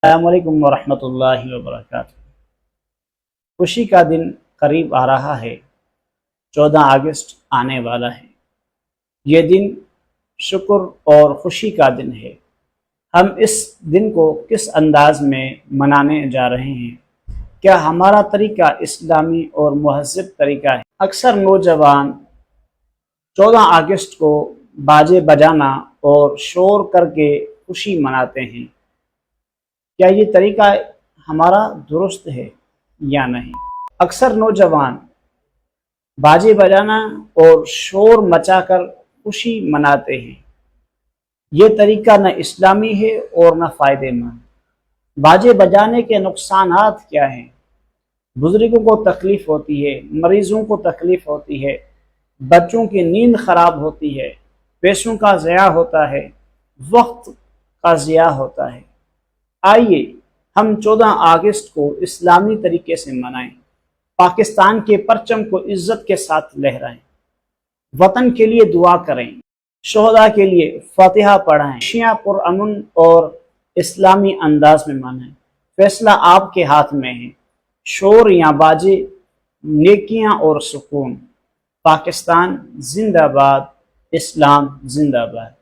السلام علیکم ورحمۃ اللہ وبرکاتہ۔ خوشی کا دن قریب آ رہا ہے، 14 اگست آنے والا ہے۔ یہ دن شکر اور خوشی کا دن ہے۔ ہم اس دن کو کس انداز میں منانے جا رہے ہیں؟ کیا ہمارا طریقہ اسلامی اور مہذب طریقہ ہے؟ اکثر نوجوان 14 اگست کو باجے بجانا اور شور کر کے خوشی مناتے ہیں۔ کیا یہ طریقہ ہمارا درست ہے یا نہیں؟ اکثر نوجوان باجے بجانا اور شور مچا کر خوشی مناتے ہیں۔ یہ طریقہ نہ اسلامی ہے اور نہ فائدہ مند۔ باجے بجانے کے نقصانات کیا ہیں؟ بزرگوں کو تکلیف ہوتی ہے، مریضوں کو تکلیف ہوتی ہے، بچوں کی نیند خراب ہوتی ہے، پیسوں کا ضیاع ہوتا ہے، وقت کا ضیاع ہوتا ہے۔ آئیے ہم 14 اگست کو اسلامی طریقے سے منائیں، پاکستان کے پرچم کو عزت کے ساتھ لہرائیں، وطن کے لیے دعا کریں، شہداء کے لیے فاتحہ پڑھائیں، خوشیاں پرامن اور اسلامی انداز میں منائیں۔ فیصلہ آپ کے ہاتھ میں ہے، شور یا باجے، نیکیاں اور سکون۔ پاکستان زندہ باد، اسلام زندہ باد۔